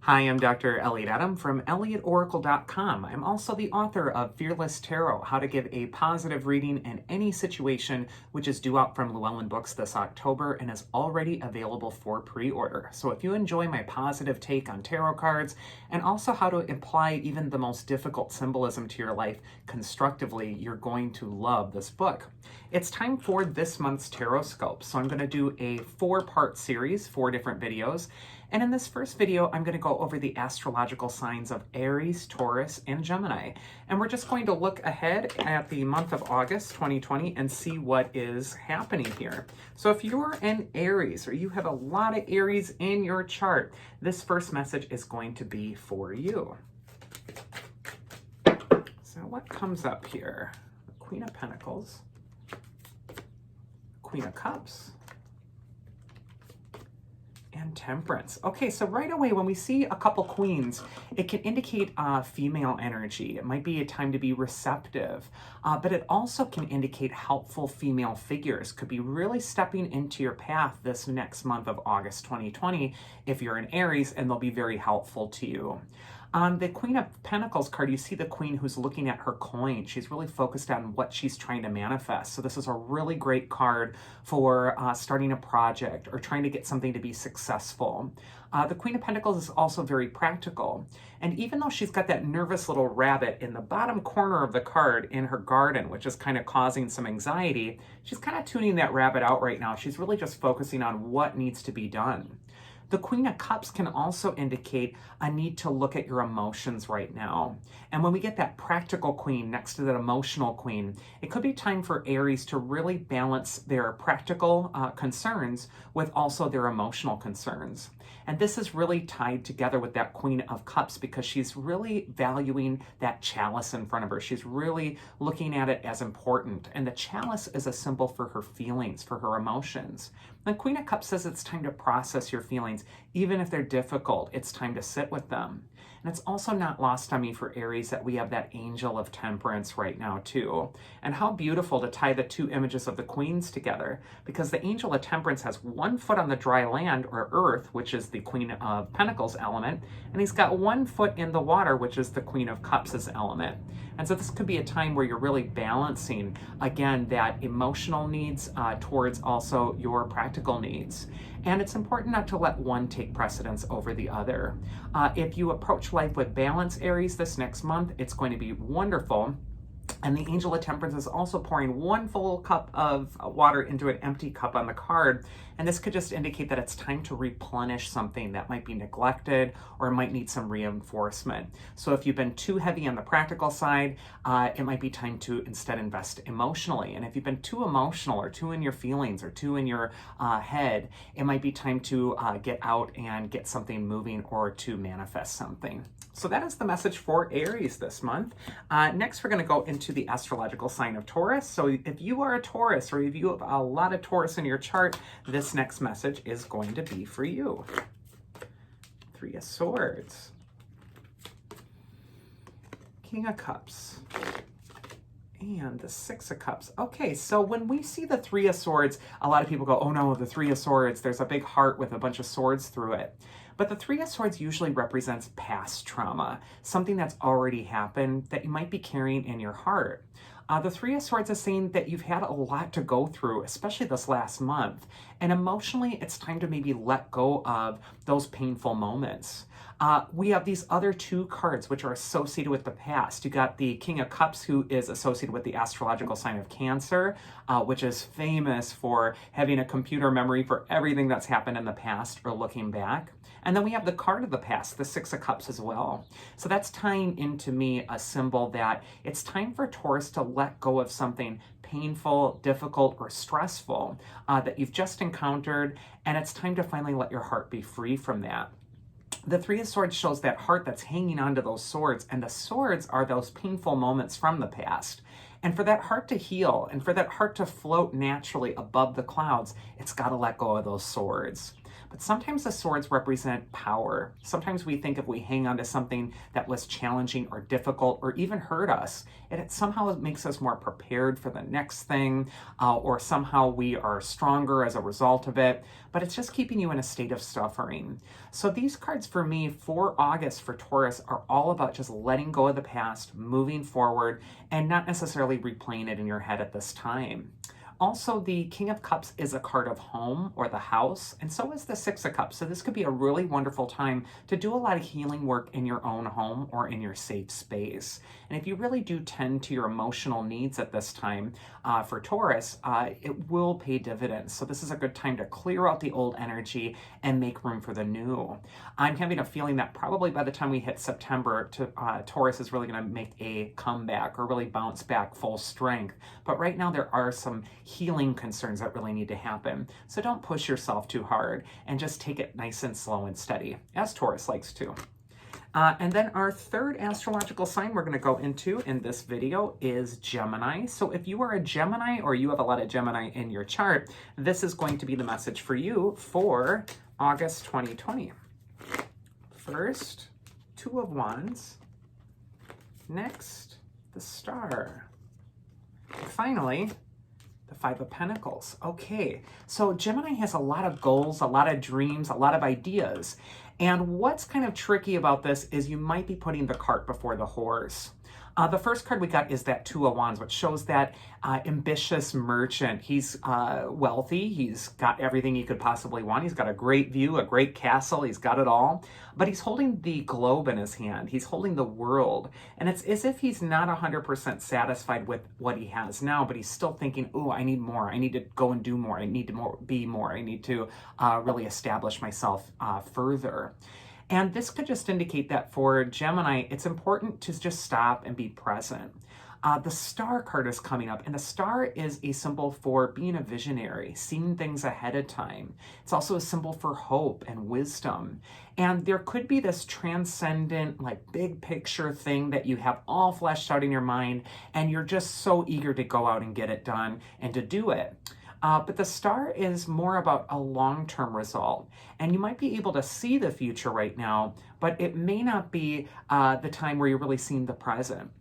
Hi, I'm Dr. Elliot from ElliotOracle.com. I'm also the author of Fearless Tarot, How to Give a Positive Reading in Any Situation, which is due out from Llewellyn Books this October and is already available for pre-order. So if you enjoy my positive take on tarot cards and also how to apply even the most difficult symbolism to your life constructively, you're going to love this book. It's time for this month's Tarotscopes. So I'm going to do a 4-part series, 4 different videos. And in this first video, I'm going to go over the astrological signs of Aries, Taurus, and Gemini. And we're just going to look ahead at the month of August 2020 and see what is happening here. So if you're an Aries or you have a lot of Aries in your chart, this first message is going to be for you. So what comes up here? The Queen of Pentacles, Queen of Cups, and Temperance. Okay, so right away when we see a couple queens, it can indicate female energy. It might be a time to be receptive, but it also can indicate helpful female figures. Could be really stepping into your path this next month of August 2020 if you're an Aries, and they'll be very helpful to you. On the Queen of Pentacles card, you see the queen who's looking at her coin. She's really focused on what she's trying to manifest. So this is a really great card for starting a project or trying to get something to be successful. The Queen of Pentacles is also very practical. And even though she's got that nervous little rabbit in the bottom corner of the card in her garden, which is kind of causing some anxiety, she's kind of tuning that rabbit out right now. She's really just focusing on what needs to be done. The Queen of Cups can also indicate a need to look at your emotions right now. And when we get that practical queen next to that emotional queen, it could be time for Aries to really balance their practical concerns with also their emotional concerns. And this is really tied together with that Queen of Cups because she's really valuing that chalice in front of her. She's really looking at it as important. And the chalice is a symbol for her feelings, for her emotions. The Queen of Cups says it's time to process your feelings. Even if they're difficult, it's time to sit with them. And it's also not lost on me for Aries that we have that angel of temperance right now too. And how beautiful to tie the two images of the queens together, because the angel of temperance has one foot on the dry land or earth, which is the Queen of Pentacles element, and he's got one foot in the water, which is the Queen of Cups' element. And so this could be a time where you're really balancing, again, that emotional needs towards also your practical needs. And it's important not to let one take precedence over the other. If you approach life with balance, Aries, this next month, it's going to be wonderful. And the Angel of Temperance is also pouring one full cup of water into an empty cup on the card. And this could just indicate that it's time to replenish something that might be neglected or might need some reinforcement. So if you've been too heavy on the practical side, it might be time to instead invest emotionally. And if you've been too emotional or too in your feelings or too in your head, it might be time to get out and get something moving or to manifest something. So that is the message for Aries this month. Next, we're going to go into the astrological sign of Taurus. So if you are a Taurus or if you have a lot of Taurus in your chart, this next message is going to be for you. 3 of Swords, King of Cups, and the 6 of Cups. Okay, so when we see the 3 of Swords, a lot of people go, oh no, the 3 of Swords, there's a big heart with a bunch of swords through it. But the 3 of Swords usually represents past trauma, something that's already happened that you might be carrying in your heart. The 3 of Swords is saying that you've had a lot to go through, especially this last month. And emotionally, it's time to maybe let go of those painful moments. We have these other 2 cards which are associated with the past. You got the King of Cups, who is associated with the astrological sign of Cancer, which is famous for having a computer memory for everything that's happened in the past or looking back. And then we have the card of the past, the 6 of Cups as well. So that's tying into me a symbol that it's time for Taurus to let go of something painful, difficult, or stressful that you've just encountered, and it's time to finally let your heart be free from that. The 3 of Swords shows that heart that's hanging onto those swords, and the swords are those painful moments from the past. And for that heart to heal, and for that heart to float naturally above the clouds, it's got to let go of those swords. but sometimes the swords represent power. Sometimes we think if we hang on to something that was challenging or difficult or even hurt us, it somehow makes us more prepared for the next thing, or somehow we are stronger as a result of it, but it's just keeping you in a state of suffering. So these cards for me for August for Taurus are all about just letting go of the past, moving forward, and not necessarily replaying it in your head at this time. Also, the King of Cups is a card of home or the house, and so is the Six of Cups. So this could be a really wonderful time to do a lot of healing work in your own home or in your safe space. And if you really do tend to your emotional needs at this time for Taurus, it will pay dividends. So this is a good time to clear out the old energy and make room for the new. I'm having a feeling that probably by the time we hit September, Taurus is really going to make a comeback or really bounce back full strength. But right now there are some healing concerns that really need to happen. So don't push yourself too hard and just take it nice and slow and steady, as Taurus likes to. And then our third astrological sign we're going to go into in this video is Gemini. So if you are a Gemini or you have a lot of Gemini in your chart, this is going to be the message for you for August 2020. First, Two of Wands. Next, the Star. And finally, the Five of Pentacles. Okay, so Gemini has a lot of goals, a lot of dreams, a lot of ideas. And what's kind of tricky about this is you might be putting the cart before the horse. The first card we got is that Two of Wands, which shows that ambitious merchant. He's wealthy. He's got everything he could possibly want. He's got a great view, a great castle. He's got it all. But he's holding the globe in his hand. He's holding the world. And it's as if he's not 100% satisfied with what he has now, but he's still thinking, oh, I need more. I need to go and do more. I need to be more. I need to really establish myself further. And this could just indicate that for Gemini, it's important to just stop and be present. The Star card is coming up, and the Star is a symbol for being a visionary, seeing things ahead of time. It's also a symbol for hope and wisdom. And there could be this transcendent, like big picture thing that you have all fleshed out in your mind, and you're just so eager to go out and get it done and to do it. But the Star is more about a long-term result. And you might be able to see the future right now, but it may not be the time where you're really seeing the present.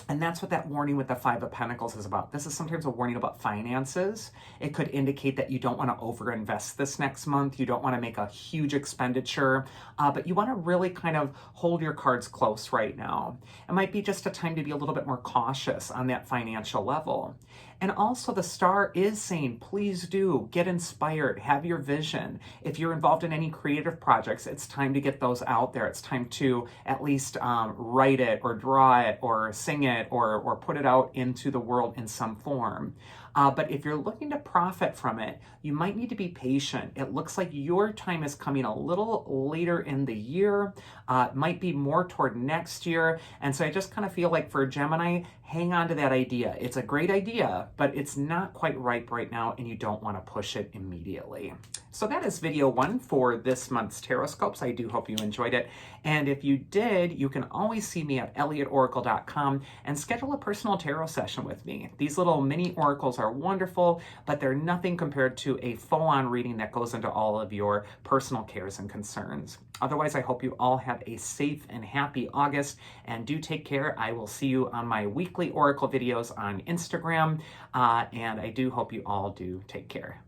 And that's what that warning with the Five of Pentacles is about. This is sometimes a warning about finances. It could indicate that you don't want to overinvest this next month. You don't want to make a huge expenditure, but you want to really kind of hold your cards close right now. It might be just a time to be a little bit more cautious on that financial level. And also the Star is saying, please do get inspired, have your vision. If you're involved in any creative projects, it's time to get those out there. It's time to at least write it or draw it or sing it or put it out into the world in some form. But if you're looking to profit from it, you might need to be patient. It looks like your time is coming a little later in the year. It might be more toward next year. And so I just kind of feel like for Gemini, hang on to that idea. It's a great idea, but it's not quite ripe right now, and you don't want to push it immediately. So that is video 1 for this month's Tarotscopes. I do hope you enjoyed it. And if you did, you can always see me at elliotoracle.com and schedule a personal tarot session with me. These little mini oracles are wonderful, but they're nothing compared to a full-on reading that goes into all of your personal cares and concerns. Otherwise, I hope you all have a safe and happy August, and do take care. I will see you on my weekly oracle videos on Instagram, and I do hope you all do take care.